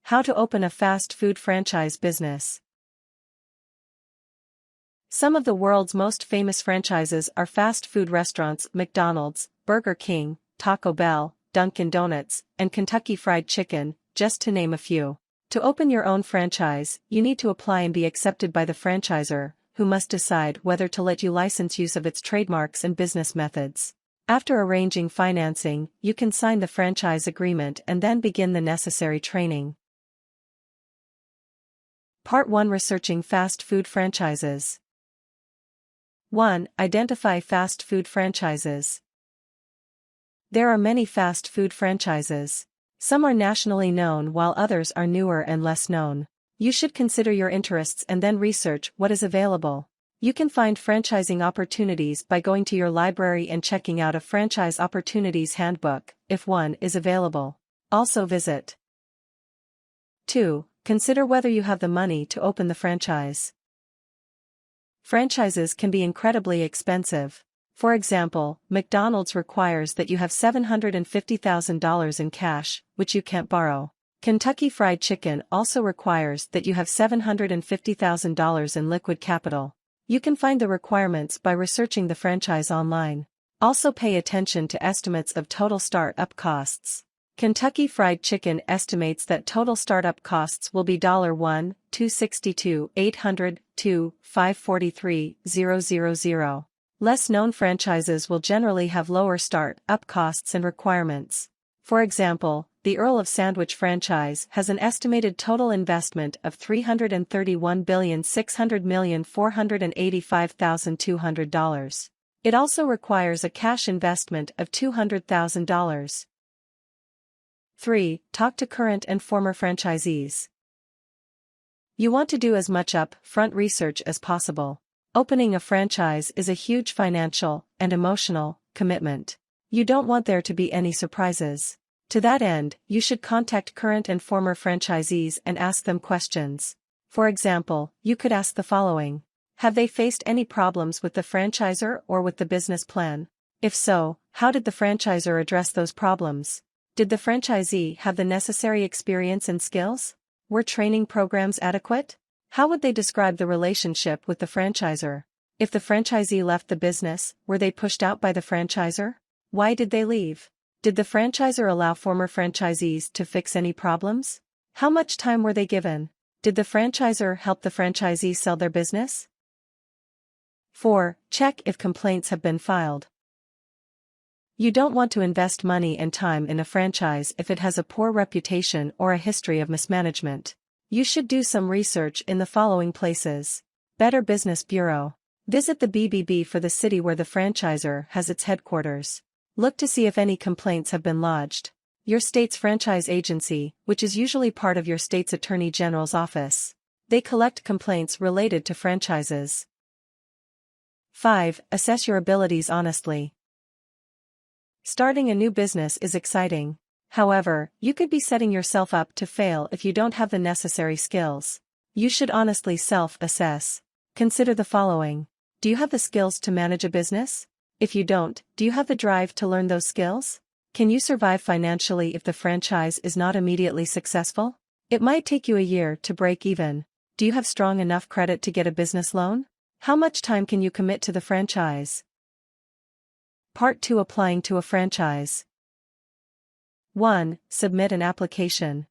How to open a fast food franchise business. Some of the world's most famous franchises are fast food restaurants: McDonald's, Burger King, Taco Bell, Dunkin' Donuts, and Kentucky Fried Chicken, just to name a few. To open your own franchise, you need to apply and be accepted by the franchisor, who must decide whether to let you license use of its trademarks and business methods. After arranging financing, you can sign the franchise agreement and then begin the necessary training. Part 1: Researching fast food franchises. 1. Identify fast food franchises. There are many fast food franchises. Some are nationally known while others are newer and less known. You should consider your interests and then research what is available. You can find franchising opportunities by going to your library and checking out a franchise opportunities handbook, if one is available. Also visit. 2. Consider whether you have the money to open the franchise. Franchises can be incredibly expensive. For example, McDonald's requires that you have $750,000 in cash, which you can't borrow. Kentucky Fried Chicken also requires that you have $750,000 in liquid capital. You can find the requirements by researching the franchise online. Also pay attention to estimates of total start-up costs. Kentucky Fried Chicken estimates that total startup costs will be $1, $262,800, $2, $543,000. Less known franchises will generally have lower start-up costs and requirements. For example, the Earl of Sandwich franchise has an estimated total investment of $331,600,485,200. It also requires a cash investment of $200,000. 3. Talk to current and former franchisees. You want to do as much up-front research as possible. Opening a franchise is a huge financial and emotional commitment. You don't want there to be any surprises. To that end, you should contact current and former franchisees and ask them questions. For example, you could ask the following. Have they faced any problems with the franchisor or with the business plan? If so, how did the franchisor address those problems? Did the franchisee have the necessary experience and skills? Were training programs adequate? How would they describe the relationship with the franchisor? If the franchisee left the business, were they pushed out by the franchisor? Why did they leave? Did the franchisor allow former franchisees to fix any problems? How much time were they given? Did the franchisor help the franchisee sell their business? 4. Check if complaints have been filed. You don't want to invest money and time in a franchise if it has a poor reputation or a history of mismanagement. You should do some research in the following places. Better Business Bureau. Visit the BBB for the city where the franchisor has its headquarters. Look to see if any complaints have been lodged. Your state's franchise agency, which is usually part of your state's attorney general's office. They collect complaints related to franchises. 5. Assess your abilities honestly. Starting a new business is exciting. However, you could be setting yourself up to fail if you don't have the necessary skills. You should honestly self-assess. Consider the following. Do you have the skills to manage a business? If you don't, do you have the drive to learn those skills? Can you survive financially if the franchise is not immediately successful? It might take you a year to break even. Do you have strong enough credit to get a business loan? How much time can you commit to the franchise? Part 2: Applying to a franchise. 1. Submit an application.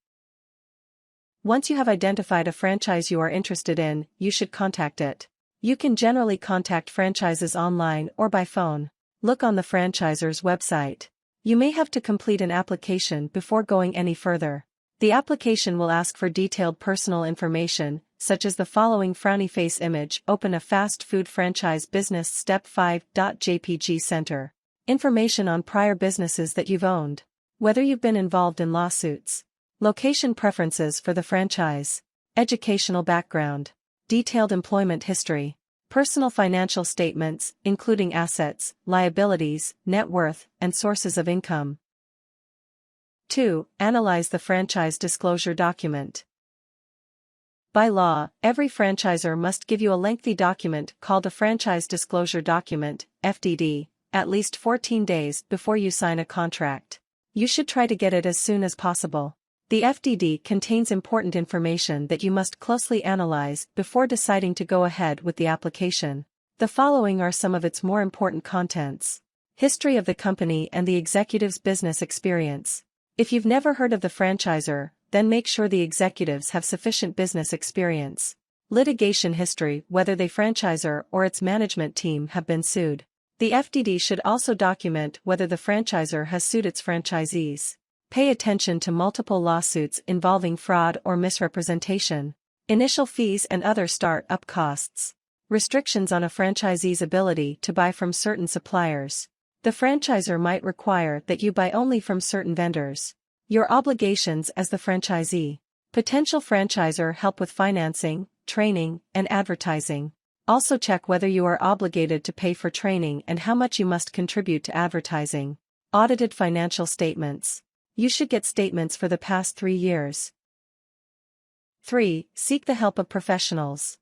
Once you have identified a franchise you are interested in, you should contact it. You can generally contact franchises online or by phone. Look on the franchisor's website. You may have to complete an application before going any further. The application will ask for detailed personal information, such as the following frowny face image: open a fast food franchise business. Step 5. JPG Center. Information on prior businesses that you've owned. Whether you've been involved in lawsuits. Location preferences for the franchise. Educational background. Detailed employment history. Personal financial statements, including assets, liabilities, net worth, and sources of income. 2. Analyze the franchise disclosure document. By law, every franchisor must give you a lengthy document called a franchise disclosure document, FDD, at least 14 days before you sign a contract. You should try to get it as soon as possible. The FDD contains important information that you must closely analyze before deciding to go ahead with the application. The following are some of its more important contents. History of the company and the executive's business experience. If you've never heard of the franchisor, then make sure the executives have sufficient business experience. Litigation history, whether the franchisor or its management team have been sued. The FDD should also document whether the franchisor has sued its franchisees. Pay attention to multiple lawsuits involving fraud or misrepresentation. Initial fees and other start-up costs. Restrictions on a franchisee's ability to buy from certain suppliers. The franchisor might require that you buy only from certain vendors. Your obligations as the franchisee. Potential franchisor help with financing, training, and advertising. Also check whether you are obligated to pay for training and how much you must contribute to advertising. Audited financial statements. You should get statements for the past 3 years. 3. Seek the help of professionals.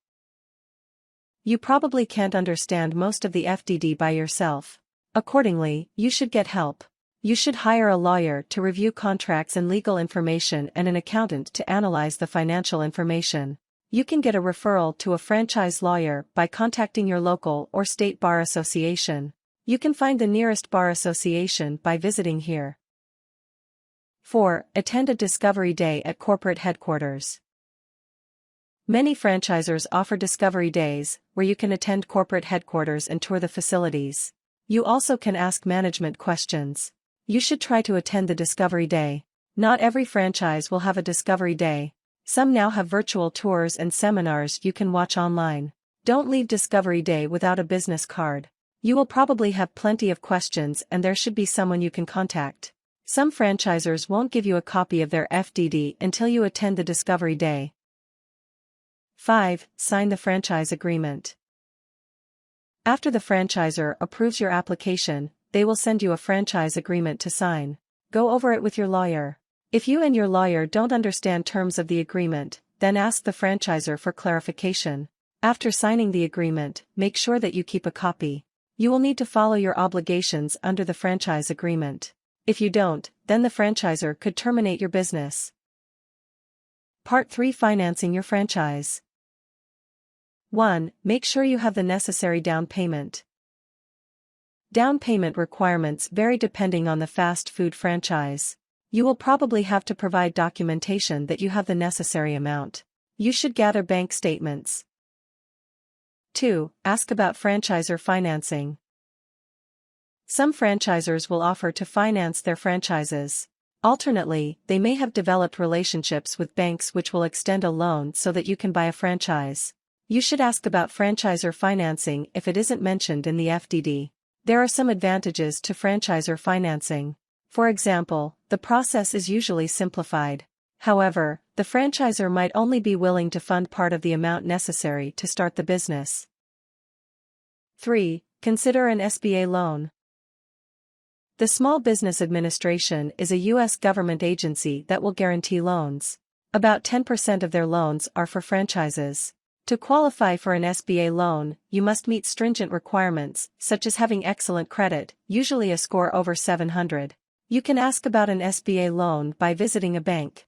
You probably can't understand most of the FDD by yourself. Accordingly, you should get help. You should hire a lawyer to review contracts and legal information and an accountant to analyze the financial information. You can get a referral to a franchise lawyer by contacting your local or state bar association. You can find the nearest bar association by visiting here. 4. Attend a discovery day at corporate headquarters. Many franchisors offer discovery days, where you can attend corporate headquarters and tour the facilities. You also can ask management questions. You should try to attend the discovery day. Not every franchise will have a discovery day. Some now have virtual tours and seminars you can watch online. Don't leave discovery day without a business card. You will probably have plenty of questions and there should be someone you can contact. Some franchisors won't give you a copy of their FDD until you attend the discovery day. 5. Sign the franchise agreement. After the franchisor approves your application, they will send you a franchise agreement to sign. Go over it with your lawyer. If you and your lawyer don't understand terms of the agreement, then ask the franchisor for clarification. After signing the agreement, make sure that you keep a copy. You will need to follow your obligations under the franchise agreement. If you don't, then the franchisor could terminate your business. Part 3. Financing your franchise. 1. Make sure you have the necessary down payment. Down payment requirements vary depending on the fast food franchise. You will probably have to provide documentation that you have the necessary amount. You should gather bank statements. 2. Ask about franchisor financing. Some franchisors will offer to finance their franchises. Alternately, they may have developed relationships with banks which will extend a loan so that you can buy a franchise. You should ask about franchisor financing if it isn't mentioned in the FDD. There are some advantages to franchisor financing. For example, the process is usually simplified. However, the franchisor might only be willing to fund part of the amount necessary to start the business. 3. Consider an SBA loan. The Small Business Administration is a U.S. government agency that will guarantee loans. About 10% of their loans are for franchises. To qualify for an SBA loan, you must meet stringent requirements, such as having excellent credit, usually a score over 700. You can ask about an SBA loan by visiting a bank.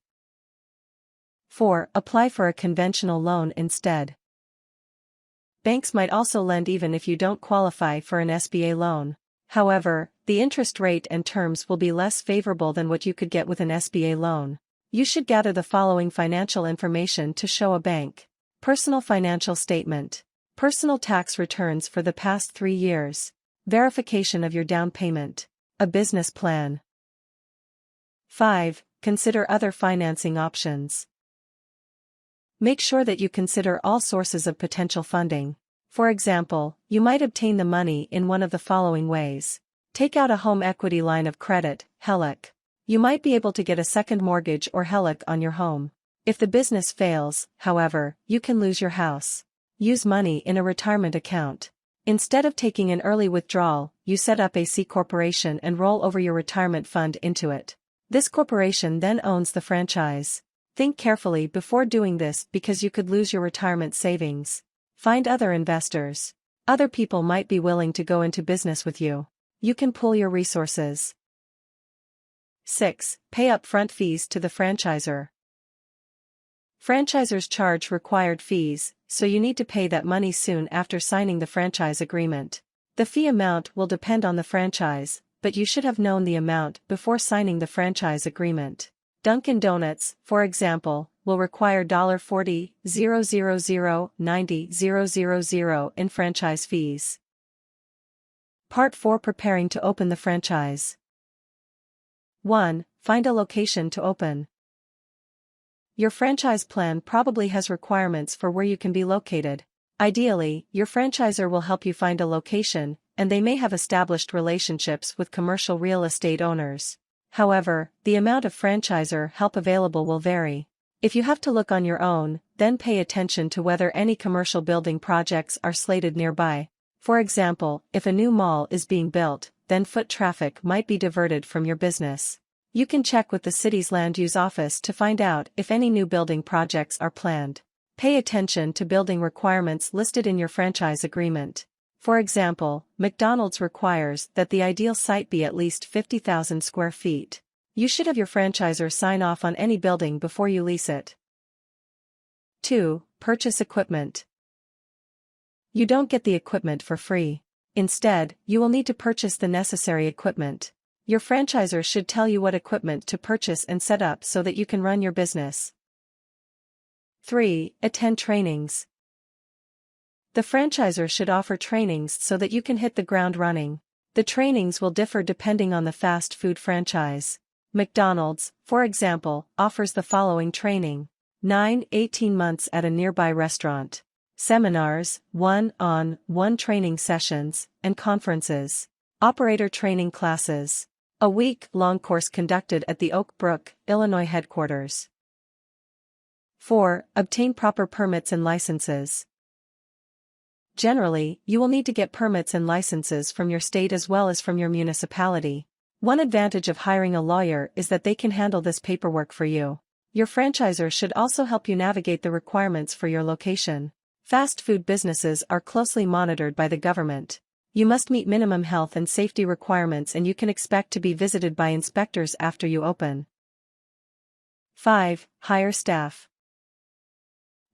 4. Apply for a conventional loan instead. Banks might also lend even if you don't qualify for an SBA loan. However, the interest rate and terms will be less favorable than what you could get with an SBA loan. You should gather the following financial information to show a bank. Personal financial statement. Personal tax returns for the past 3 years. Verification of your down payment. A business plan. 5. Consider other financing options. Make sure that you consider all sources of potential funding. For example, you might obtain the money in one of the following ways. Take out a home equity line of credit, HELOC. You might be able to get a second mortgage or HELOC on your home. If the business fails, however, you can lose your house. Use money in a retirement account. Instead of taking an early withdrawal, you set up a C corporation and roll over your retirement fund into it. This corporation then owns the franchise. Think carefully before doing this because you could lose your retirement savings. Find other investors. Other people might be willing to go into business with you. You can pool your resources. 6. Pay upfront fees to the franchisor. Franchisors charge required fees, so you need to pay that money soon after signing the franchise agreement. The fee amount will depend on the franchise, but you should have known the amount before signing the franchise agreement. Dunkin' Donuts, for example, will require $40,000,90,000 in franchise fees. Part 4. Preparing to open the franchise. 1. Find a location to open. Your franchise plan probably has requirements for where you can be located. Ideally, your franchisor will help you find a location, and they may have established relationships with commercial real estate owners. However, the amount of franchisor help available will vary. If you have to look on your own, then pay attention to whether any commercial building projects are slated nearby. For example, if a new mall is being built, then foot traffic might be diverted from your business. You can check with the city's land use office to find out if any new building projects are planned. Pay attention to building requirements listed in your franchise agreement. For example, McDonald's requires that the ideal site be at least 50,000 square feet. You should have your franchisor sign off on any building before you lease it. 2. Purchase equipment. You don't get the equipment for free. Instead, you will need to purchase the necessary equipment. Your franchisor should tell you what equipment to purchase and set up so that you can run your business. 3. Attend trainings. The franchisor should offer trainings so that you can hit the ground running. The trainings will differ depending on the fast food franchise. McDonald's, for example, offers the following training: 9-18 months at a nearby restaurant. Seminars, one-on-one training sessions, and conferences. Operator training classes. A week-long course conducted at the Oak Brook, Illinois headquarters. 4. Obtain proper permits and licenses. Generally, you will need to get permits and licenses from your state as well as from your municipality. One advantage of hiring a lawyer is that they can handle this paperwork for you. Your franchisor should also help you navigate the requirements for your location. Fast food businesses are closely monitored by the government. You must meet minimum health and safety requirements, and you can expect to be visited by inspectors after you open. 5. Hire staff.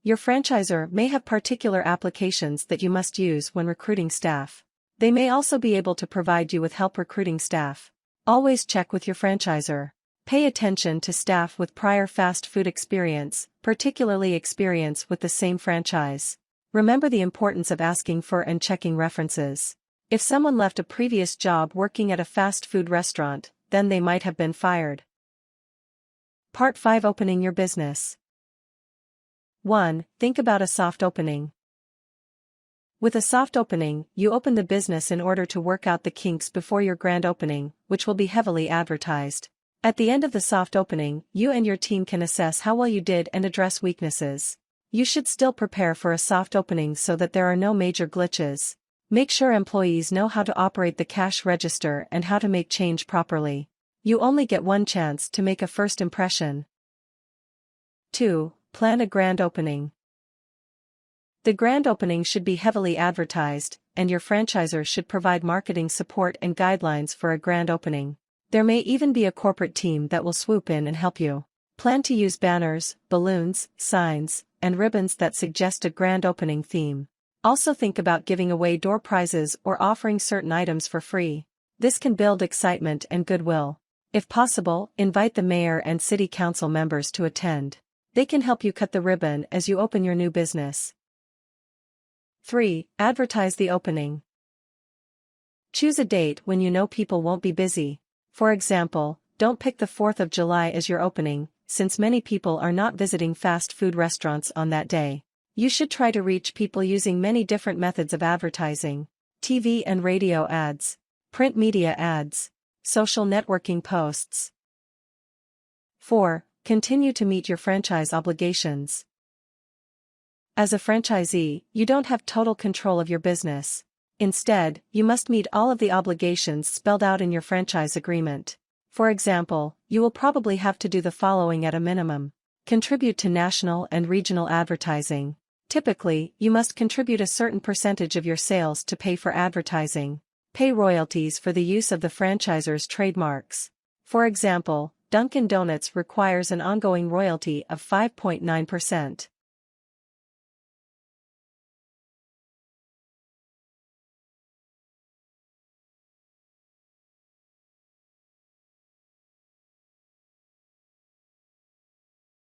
Your franchisor may have particular applications that you must use when recruiting staff. They may also be able to provide you with help recruiting staff. Always check with your franchisor. Pay attention to staff with prior fast food experience, particularly experience with the same franchise. Remember the importance of asking for and checking references. If someone left a previous job working at a fast food restaurant, then they might have been fired. Part 5. Opening your business. 1. Think about a soft opening. With a soft opening, you open the business in order to work out the kinks before your grand opening, which will be heavily advertised. At the end of the soft opening, you and your team can assess how well you did and address weaknesses. You should still prepare for a soft opening so that there are no major glitches. Make sure employees know how to operate the cash register and how to make change properly. You only get one chance to make a first impression. 2. Plan a grand opening. The grand opening should be heavily advertised, and your franchisor should provide marketing support and guidelines for a grand opening. There may even be a corporate team that will swoop in and help you. Plan to use banners, balloons, signs, and ribbons that suggest a grand opening theme. Also think about giving away door prizes or offering certain items for free. This can build excitement and goodwill. If possible, invite the mayor and city council members to attend. They can help you cut the ribbon as you open your new business. 3. Advertise the opening. Choose a date when you know people won't be busy. For example, don't pick the 4th of July as your opening, since many people are not visiting fast food restaurants on that day. You should try to reach people using many different methods of advertising: TV and radio ads, print media ads, social networking posts. 4. Continue to meet your franchise obligations. As a franchisee, you don't have total control of your business. Instead, you must meet all of the obligations spelled out in your franchise agreement. For example, you will probably have to do the following at a minimum: contribute to national and regional advertising. Typically, you must contribute a certain percentage of your sales to pay for advertising. Pay royalties for the use of the franchisor's trademarks. For example, Dunkin' Donuts requires an ongoing royalty of 5.9%.